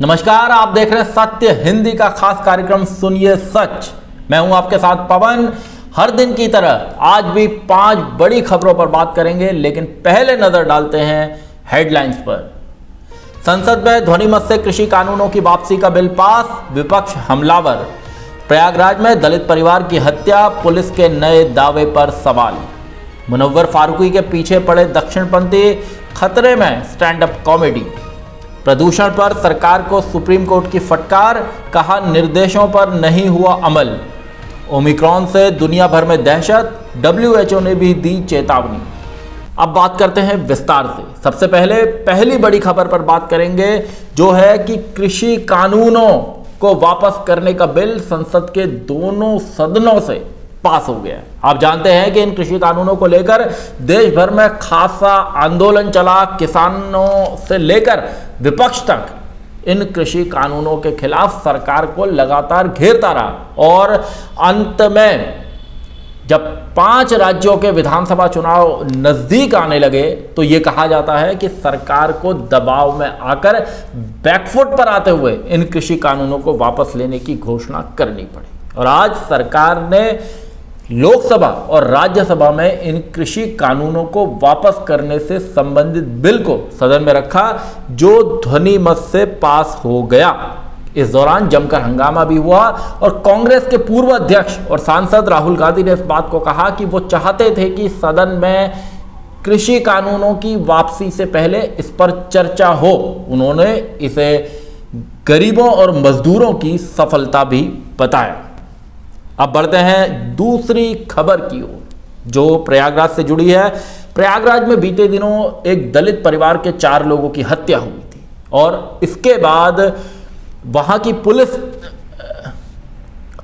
नमस्कार, आप देख रहे हैं सत्य हिंदी का खास कार्यक्रम सुनिए सच। मैं हूं आपके साथ पवन। हर दिन की तरह आज भी 5 बड़ी खबरों पर बात करेंगे, लेकिन पहले नजर डालते हैं हेडलाइंस पर। संसद में ध्वनिमत से कृषि कानूनों की वापसी का बिल पास, विपक्ष हमलावर। प्रयागराज में दलित परिवार की हत्या, पुलिस के नए दावे पर सवाल। मुनव्वर फारूकी के पीछे पड़े दक्षिणपंथी, खतरे में स्टैंड अप कॉमेडी। प्रदूषण पर सरकार को सुप्रीम कोर्ट की फटकार, कहा निर्देशों पर नहीं हुआ अमल। ओमिक्रॉन से दुनिया भर में दहशत, WHO ने भी दी चेतावनी। अब बात करते हैं विस्तार से। सबसे पहले पहली बड़ी खबर पर बात करेंगे, जो है कि कृषि कानूनों को वापस करने का बिल संसद के दोनों सदनों से पास हो गया। आप जानते हैं कि इन कृषि कानूनों को लेकर देश भर में खासा आंदोलन चला। किसानों से लेकर विपक्ष तक इन कृषि कानूनों के खिलाफ सरकार को लगातार घेरता रहा और अंत में जब 5 राज्यों के विधानसभा चुनाव नजदीक आने लगे तो यह कहा जाता है कि सरकार को दबाव में आकर बैकफुट पर आते हुए इन कृषि कानूनों को वापस लेने की घोषणा करनी पड़ी। और आज सरकार ने लोकसभा और राज्यसभा में इन कृषि कानूनों को वापस करने से संबंधित बिल को सदन में रखा, जो ध्वनि मत से पास हो गया। इस दौरान जमकर हंगामा भी हुआ और कांग्रेस के पूर्व अध्यक्ष और सांसद राहुल गांधी ने इस बात को कहा कि वो चाहते थे कि सदन में कृषि कानूनों की वापसी से पहले इस पर चर्चा हो। उन्होंने इसे गरीबों और मजदूरों की सफलता भी बताया। अब बढ़ते हैं दूसरी खबर की ओर, जो प्रयागराज से जुड़ी है। प्रयागराज में बीते दिनों एक दलित परिवार के 4 लोगों की हत्या हुई थी और इसके बाद वहां की पुलिस।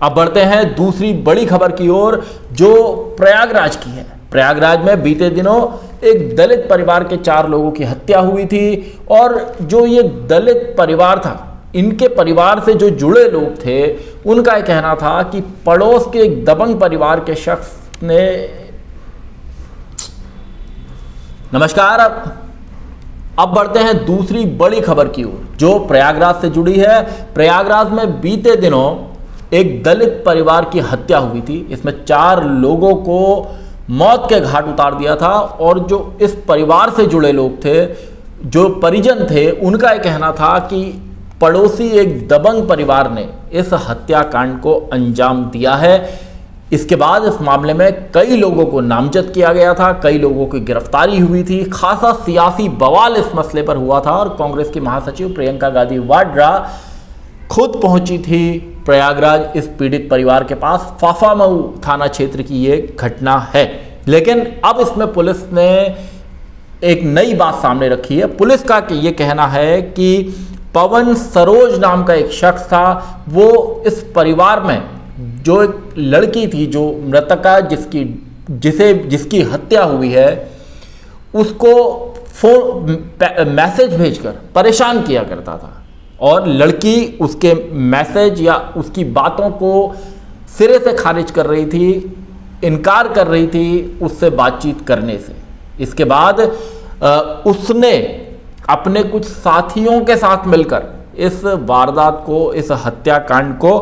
अब बढ़ते हैं दूसरी बड़ी खबर की ओर, जो प्रयागराज की है। प्रयागराज में बीते दिनों एक दलित परिवार के 4 लोगों की हत्या हुई थी और जो ये दलित परिवार था, इनके परिवार से जो जुड़े लोग थे, उनका यह कहना था कि पड़ोस के एक दबंग परिवार के शख्स ने। नमस्कार, अब बढ़ते हैं दूसरी बड़ी खबर की ओर, जो प्रयागराज से जुड़ी है। प्रयागराज में बीते दिनों एक दलित परिवार की हत्या हुई थी। इसमें 4 लोगों को मौत के घाट उतार दिया था और जो इस परिवार से जुड़े लोग थे, जो परिजन थे, उनका यह कहना था कि पड़ोसी एक दबंग परिवार ने इस हत्याकांड को अंजाम दिया है। इसके बाद इस मामले में कई लोगों को नामजद किया गया था, कई लोगों की गिरफ्तारी हुई थी। खासा सियासी बवाल इस मसले पर हुआ था और कांग्रेस की महासचिव प्रियंका गांधी वाड्रा खुद पहुंची थी प्रयागराज इस पीड़ित परिवार के पास। फाफामऊ थाना क्षेत्र की ये घटना है, लेकिन अब इसमें पुलिस ने एक नई बात सामने रखी है। पुलिस का ये कहना है कि पवन सरोज नाम का एक शख्स था, वो इस परिवार में जो एक लड़की थी, जो मृतका जिसकी हत्या हुई है, उसको मैसेज भेजकर परेशान किया करता था और लड़की उसके मैसेज या उसकी बातों को सिरे से खारिज कर रही थी, इनकार कर रही थी उससे बातचीत करने से। इसके बाद उसने अपने कुछ साथियों के साथ मिलकर इस वारदात को, इस हत्याकांड को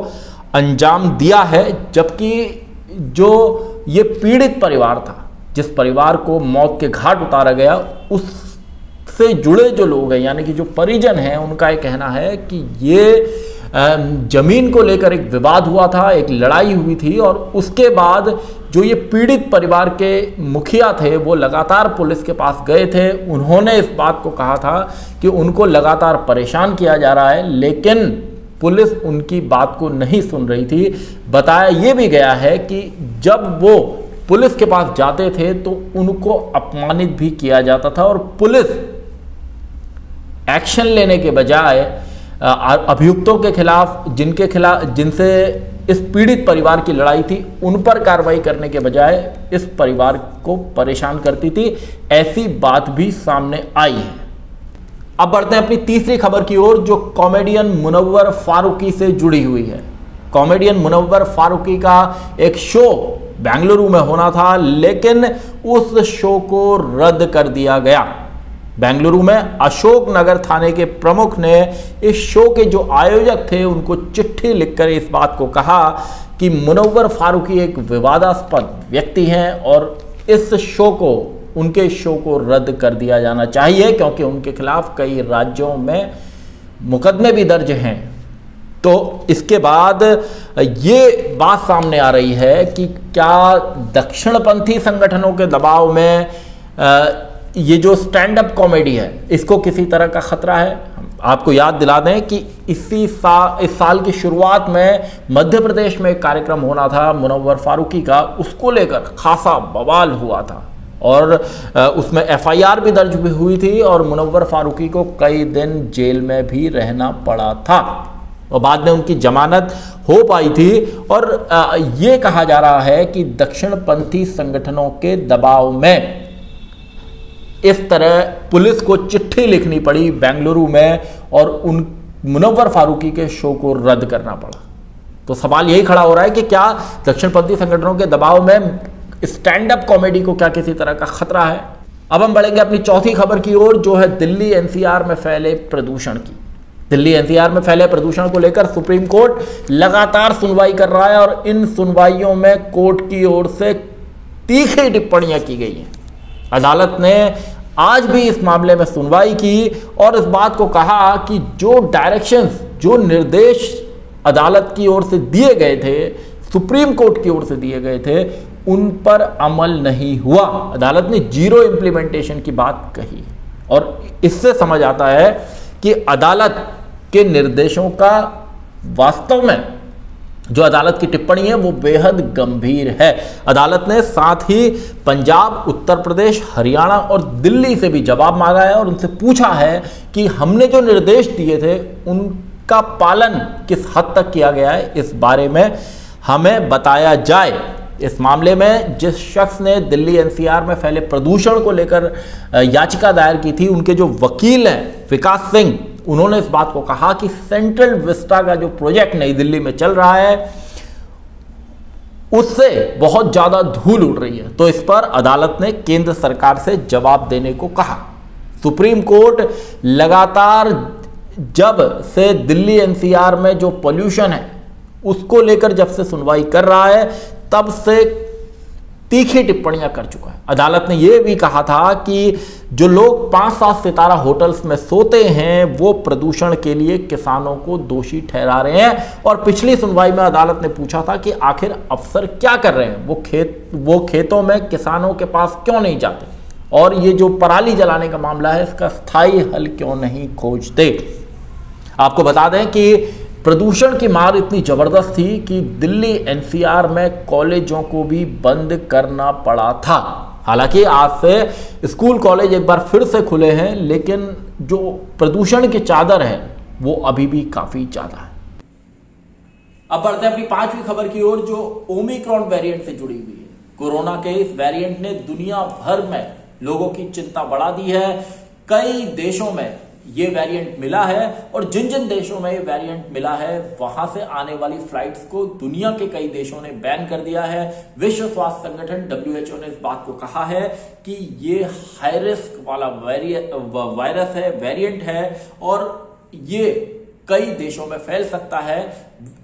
अंजाम दिया है। जबकि जो ये पीड़ित परिवार था, जिस परिवार को मौत के घाट उतारा गया, उससे जुड़े जो लोग हैं, यानी कि जो परिजन हैं, उनका ये कहना है कि ये जमीन को लेकर एक विवाद हुआ था, एक लड़ाई हुई थी और उसके बाद जो ये पीड़ित परिवार के मुखिया थे, वो लगातार पुलिस के पास गए थे। उन्होंने इस बात को कहा था कि उनको लगातार परेशान किया जा रहा है, लेकिन पुलिस उनकी बात को नहीं सुन रही थी। बताया ये भी गया है कि जब वो पुलिस के पास जाते थे तो उनको अपमानित भी किया जाता था और पुलिस एक्शन लेने के बजाय अभियुक्तों के खिलाफ, जिनसे इस पीड़ित परिवार की लड़ाई थी, उन पर कार्रवाई करने के बजाय इस परिवार को परेशान करती थी। ऐसी बात भी सामने आई है। अब बढ़ते हैं अपनी तीसरी खबर की ओर, जो कॉमेडियन मुनव्वर फारूकी से जुड़ी हुई है। कॉमेडियन मुनव्वर फारूकी का एक शो बेंगलुरु में होना था, लेकिन उस शो को रद्द कर दिया गया। बेंगलुरु में अशोक नगर थाने के प्रमुख ने इस शो के जो आयोजक थे उनको चिट्ठी लिखकर इस बात को कहा कि मुनव्वर फारूकी एक विवादास्पद व्यक्ति हैं और इस शो को, उनके शो को रद्द कर दिया जाना चाहिए क्योंकि उनके खिलाफ कई राज्यों में मुकदमे भी दर्ज हैं। तो इसके बाद ये बात सामने आ रही है कि क्या दक्षिणपंथी संगठनों के दबाव में ये जो स्टैंड अप कॉमेडी है इसको किसी तरह का खतरा है। आपको याद दिला दें कि इस साल की शुरुआत में मध्य प्रदेश में एक कार्यक्रम होना था मुनव्वर फारूकी का, उसको लेकर खासा बवाल हुआ था और उसमें एफआईआर भी दर्ज भी हुई थी और मुनव्वर फारूकी को कई दिन जेल में भी रहना पड़ा था और बाद में उनकी जमानत हो पाई थी। और ये कहा जा रहा है कि दक्षिणपंथी संगठनों के दबाव में इस तरह पुलिस को चिट्ठी लिखनी पड़ी बेंगलुरु में और उन मुनव्वर फारूकी के शो को रद्द करना पड़ा। तो सवाल यही खड़ा हो रहा है कि क्या दक्षिणपंथी संगठनों के दबाव में स्टैंड अप कॉमेडी को क्या किसी तरह का खतरा है। अब हम बढ़ेंगे अपनी चौथी खबर की ओर, जो है दिल्ली एनसीआर में फैले प्रदूषण की। दिल्ली एनसीआर में फैले प्रदूषण को लेकर सुप्रीम कोर्ट लगातार सुनवाई कर रहा है और इन सुनवाइयों में कोर्ट की ओर से तीखी टिप्पणियां की गई हैं। अदालत ने आज भी इस मामले में सुनवाई की और इस बात को कहा कि जो डायरेक्शंस, जो निर्देश अदालत की ओर से दिए गए थे, सुप्रीम कोर्ट की ओर से दिए गए थे, उन पर अमल नहीं हुआ। अदालत ने जीरो इंप्लीमेंटेशन की बात कही और इससे समझ आता है कि अदालत के निर्देशों का वास्तव में जो अदालत की टिप्पणी है वो बेहद गंभीर है। अदालत ने साथ ही पंजाब, उत्तर प्रदेश, हरियाणा और दिल्ली से भी जवाब मांगा है और उनसे पूछा है कि हमने जो निर्देश दिए थे उनका पालन किस हद तक किया गया है, इस बारे में हमें बताया जाए। इस मामले में जिस शख्स ने दिल्ली एनसीआर में फैले प्रदूषण को लेकर याचिका दायर की थी, उनके जो वकील हैं विकास सिंह, उन्होंने इस बात को कहा कि सेंट्रल विस्टा का जो प्रोजेक्ट नई दिल्ली में चल रहा है उससे बहुत ज्यादा धूल उड़ रही है। तो इस पर अदालत ने केंद्र सरकार से जवाब देने को कहा। सुप्रीम कोर्ट लगातार जब से दिल्ली एनसीआर में जो पोल्यूशन है उसको लेकर जब से सुनवाई कर रहा है तब से तीखी टिप्पणियां कर चुका है। अदालत ने यह भी कहा था कि जो लोग 5-7 सितारा होटल्स में सोते हैं वो प्रदूषण के लिए किसानों को दोषी ठहरा रहे हैं। और पिछली सुनवाई में अदालत ने पूछा था कि आखिर अफसर क्या कर रहे हैं, वो खेतों में किसानों के पास क्यों नहीं जाते और ये जो पराली जलाने का मामला है इसका स्थायी हल क्यों नहीं खोजते। आपको बता दें कि प्रदूषण की मार इतनी जबरदस्त थी कि दिल्ली एनसीआर में कॉलेजों को भी बंद करना पड़ा था। हालांकि आज से स्कूल कॉलेज एक बार फिर से खुले हैं, लेकिन जो प्रदूषण की चादर है वो अभी भी काफी ज्यादा है। अब बढ़ते हैं अपनी 5वीं खबर की ओर, जो ओमिक्रॉन वेरिएंट से जुड़ी हुई है। कोरोना के इस वेरिएंट ने दुनिया भर में लोगों की चिंता बढ़ा दी है। कई देशों में ये वेरिएंट मिला है और जिन जिन देशों में ये वेरिएंट मिला है वहां से आने वाली फ्लाइट्स को दुनिया के कई देशों ने बैन कर दिया है। विश्व स्वास्थ्य संगठन WHO ने इस बात को कहा है कि ये हाई रिस्क वाला वायरस है, वेरिएंट है और ये कई देशों में फैल सकता है।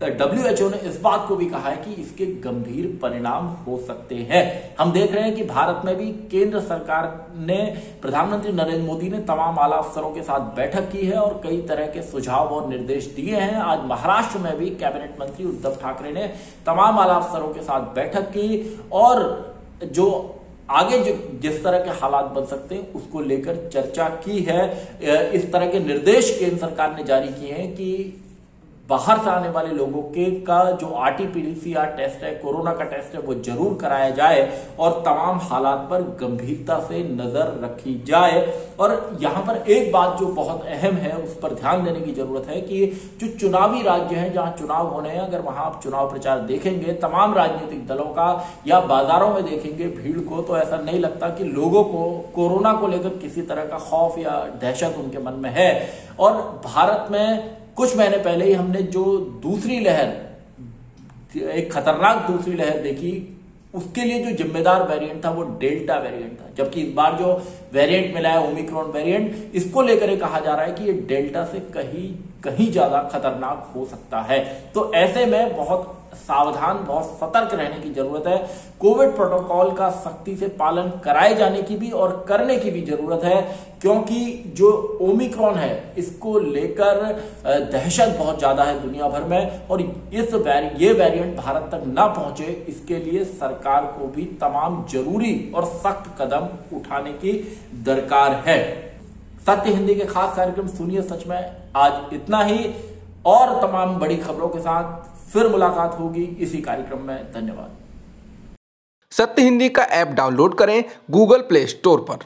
WHO ने इस बात को भी कहा है कि इसके गंभीर परिणाम हो सकते हैं। हम देख रहे हैं कि भारत में भी केंद्र सरकार ने, प्रधानमंत्री नरेंद्र मोदी ने तमाम आला अफसरों के साथ बैठक की है और कई तरह के सुझाव और निर्देश दिए हैं। आज महाराष्ट्र में भी कैबिनेट मंत्री उद्धव ठाकरे ने तमाम आला अफसरों के साथ बैठक की और जो आगे जिस तरह के हालात बन सकते हैं उसको लेकर चर्चा की है। इस तरह के निर्देश केंद्र सरकार ने जारी किए हैं कि बाहर से आने वाले लोगों का जो RT-PCR टेस्ट है, कोरोना का टेस्ट है, वो जरूर कराया जाए और तमाम हालात पर गंभीरता से नजर रखी जाए। और यहां पर एक बात जो बहुत अहम है उस पर ध्यान देने की जरूरत है कि जो चुनावी राज्य हैं जहां चुनाव होने हैं, अगर वहां आप चुनाव प्रचार देखेंगे तमाम राजनीतिक दलों का या बाजारों में देखेंगे भीड़ को, तो ऐसा नहीं लगता कि लोगों को कोरोना को लेकर किसी तरह का खौफ या दहशत उनके मन में है। और भारत में कुछ महीने पहले ही हमने जो दूसरी लहर, एक खतरनाक दूसरी लहर देखी उसके लिए जो जिम्मेदार वेरिएंट था वो डेल्टा वेरिएंट था, जबकि इस बार जो वेरिएंट मिला है ओमिक्रॉन वेरिएंट, इसको लेकर कहा जा रहा है कि ये डेल्टा से कहीं ज्यादा खतरनाक हो सकता है। तो ऐसे में बहुत सावधान, बहुत सतर्क रहने की जरूरत है। कोविड प्रोटोकॉल का सख्ती से पालन कराए जाने की भी और करने की भी जरूरत है, क्योंकि जो ओमिक्रॉन है इसको लेकर दहशत बहुत ज्यादा है दुनिया भर में, और ये वेरिएंट भारत तक ना पहुंचे इसके लिए सरकार को भी तमाम जरूरी और सख्त कदम उठाने की दरकार है। सत्य हिंदी के खास कार्यक्रम सुनिए सच में आज इतना ही, और तमाम बड़ी खबरों के साथ फिर मुलाकात होगी इसी कार्यक्रम में। धन्यवाद। सत्य हिंदी का ऐप डाउनलोड करें गूगल प्ले स्टोर पर।